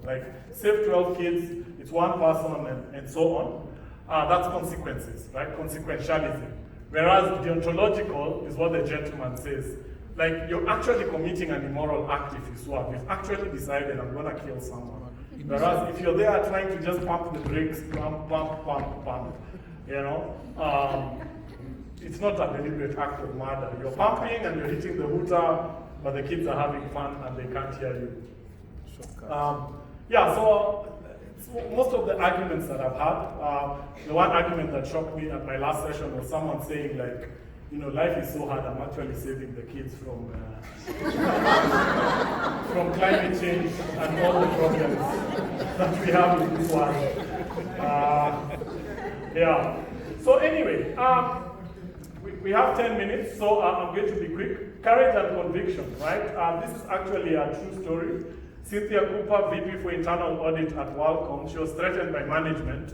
Like save 12 kids, it's one person and so on. That's consequences, right? Consequentialism. Whereas deontological is what the gentleman says. Like you're actually committing an immoral act if you swap. You've actually decided I'm gonna kill someone. Whereas if you're there trying to just pump the brakes, pump, you know, it's not a deliberate act of murder. You're pumping and you're hitting the hooter, but the kids are having fun and they can't hear you. Yeah, so most of the arguments that I've had, the one argument that shocked me at my last session was someone saying like, you know, life is so hard, I'm actually saving the kids from climate change and all the problems that we have in this world. Yeah. So anyway, we have 10 minutes, so I'm going to be quick. Courage and conviction, right? This is actually a true story. Cynthia Cooper, VP for Internal Audit at WorldCom, she was threatened by management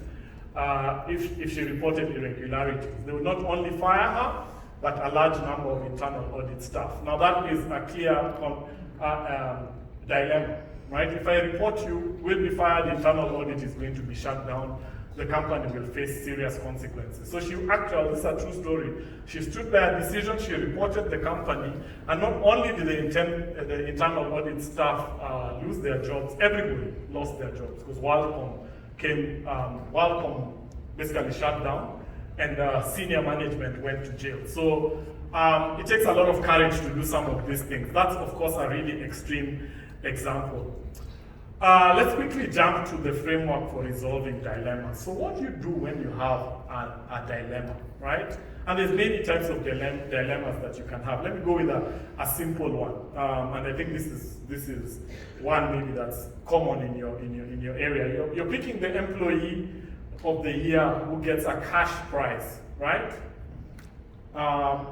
if she reported irregularities. They would not only fire her, but a large number of internal audit staff. Now that is a clear dilemma, right? If I report you will be fired, internal audit is going to be shut down, the company will face serious consequences. So she actually, this is a true story, she stood by a decision, she reported the company, and not only did the internal audit staff lose their jobs, everybody lost their jobs, because WorldCom basically shut down, and senior management went to jail. So it takes a lot of courage to do some of these things. That's, of course, a really extreme example. Let's quickly jump to the framework for resolving dilemmas. So what do you do when you have a dilemma, right? And there's many types of dilemmas that you can have. Let me go with a simple one. And I think this is one maybe that's common in your area. You're picking the employee of the year who gets a cash prize, right?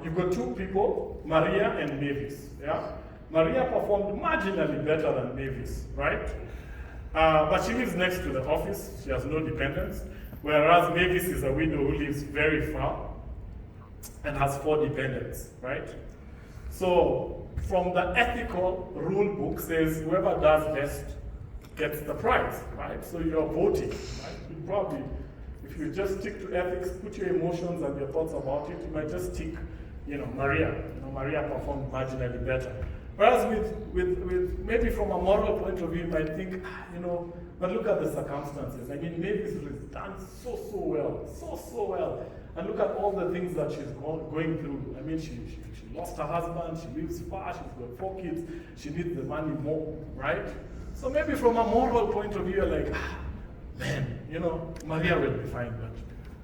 You've got two people, Maria and Mavis, yeah? Maria performed marginally better than Mavis, right? But she lives next to the office, she has no dependents, whereas Mavis is a widow who lives very far and has 4 dependents, right? So from the ethical rule book says whoever does best gets the prize, right? So you're voting, right? You probably, if you just stick to ethics, put your emotions and your thoughts about it, you might just stick, you know, Maria. You know, Maria performed marginally better. Whereas with maybe from a moral point of view, you might think, you know, but look at the circumstances. I mean, Mavis has done so well. And look at all the things that she's going through. I mean, she lost her husband, she lives far, she's got 4 kids, she needs the money more, right? So maybe from a moral point of view, you're like, man, you know, Maria will be fine, but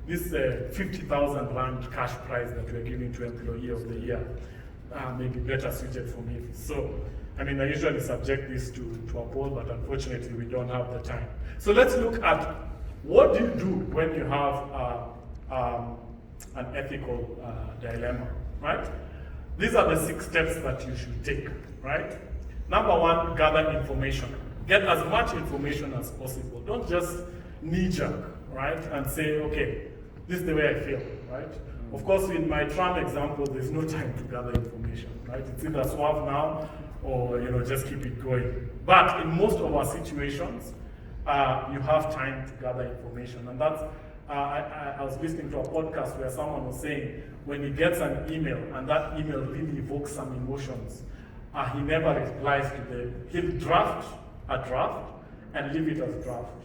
this 50,000 rand cash prize that we're giving to Employee of the Year may be better suited for me. So, I mean, I usually subject this to a poll, but unfortunately we don't have the time. So let's look at what do you do when you have an ethical dilemma, right? These are the 6 steps that you should take, right? Number 1, gather information. Get as much information as possible. Don't just knee-jerk, right? And say, okay, this is the way I feel, right? Of course, in my tram example, there's no time to gather information, right? It's either swap now or, you know, just keep it going. But in most of our situations, you have time to gather information. And that's, I was listening to a podcast where someone was saying, when he gets an email and that email really evokes some emotions, he never replies to them. He'll draft a draft and leave it as draft.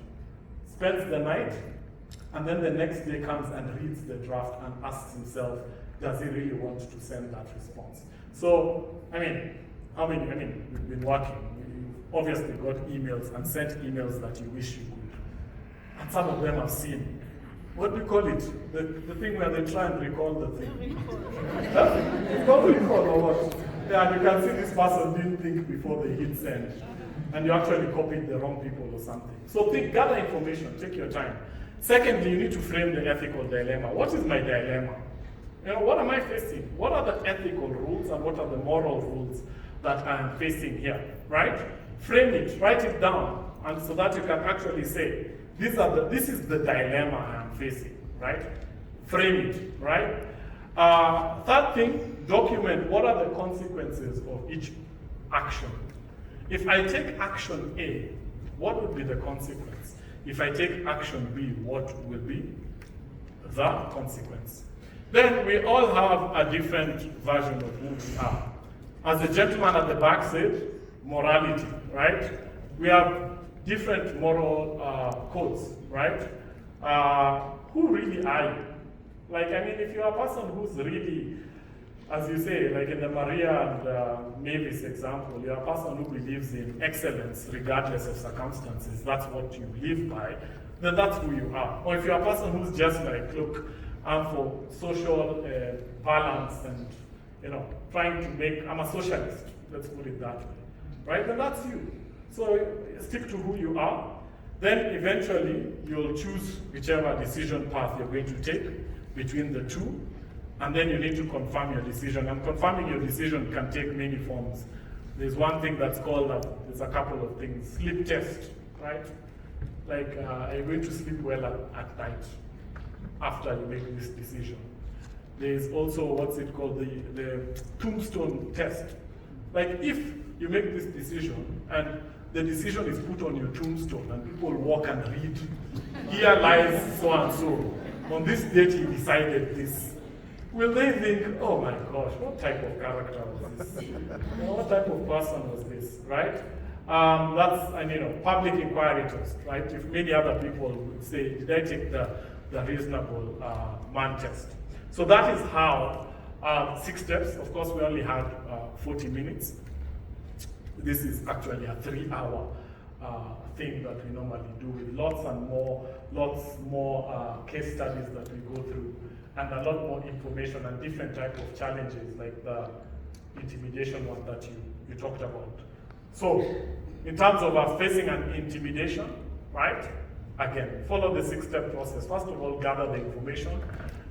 Spends the night, and then the next day comes and reads the draft and asks himself, does he really want to send that response? So, I mean, we've been working. You've obviously got emails and sent emails that you wish you could. And some of them I've seen. What do you call it? The thing where they try and recall the thing. It's called recall or what? Yeah, and you can see this person didn't think before they hit send. And you actually copied the wrong people or something. So gather information, take your time. Secondly, you need to frame the ethical dilemma. What is my dilemma? You know, what am I facing? What are the ethical rules and what are the moral rules that I am facing here, right? Frame it, write it down, and so that you can actually say, this is the dilemma I am facing, right? Frame it, right? Third thing, document what are the consequences of each action. If I take action A What would be the consequence? If I take action B, what will be the consequence? Then we all have a different version of who we are. As the gentleman at the back said, morality, right? We have different moral codes, right? Who really are you? Like, I mean, if you're a person who's really, as you say, like in the Maria and Mavis example, you're a person who believes in excellence regardless of circumstances, that's what you live by, then that's who you are. Or if you're a person who's just like, look, I'm for social balance and, you know, trying to make, I'm a socialist, let's put it that way, right? Then that's you. So stick to who you are. Then eventually you'll choose whichever decision path you're going to take between the two, and then you need to confirm your decision. And confirming your decision can take many forms. There's one thing that's called, there's a couple of things, sleep test, right? Like, are you going to sleep well at night after you make this decision? There's also what's it called, the tombstone test. Like, if you make this decision and the decision is put on your tombstone and people walk and read, here lies so and so. On this date he decided this. Will they think, oh my gosh, what type of character was this? What type of person was this, right? That's, and you know, public inquiry test, right? If many other people would say, did I take the reasonable man test? So that is how 6 steps. Of course, we only had 40 minutes. This is actually a 3-hour thing that we normally do with lots more case studies that we go through, and a lot more information and different type of challenges like the intimidation one that you talked about. So, in terms of facing an intimidation, right? Again, follow the 6-step process. First of all, gather the information,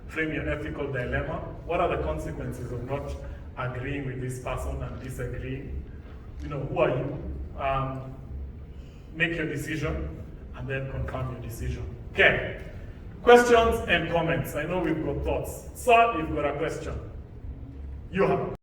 frame your ethical dilemma. What are the consequences of not agreeing with this person and disagreeing? You know, who are you? Make your decision, and then confirm your decision. Okay. Questions and comments. I know we've got thoughts. Sir, you've got a question. You have.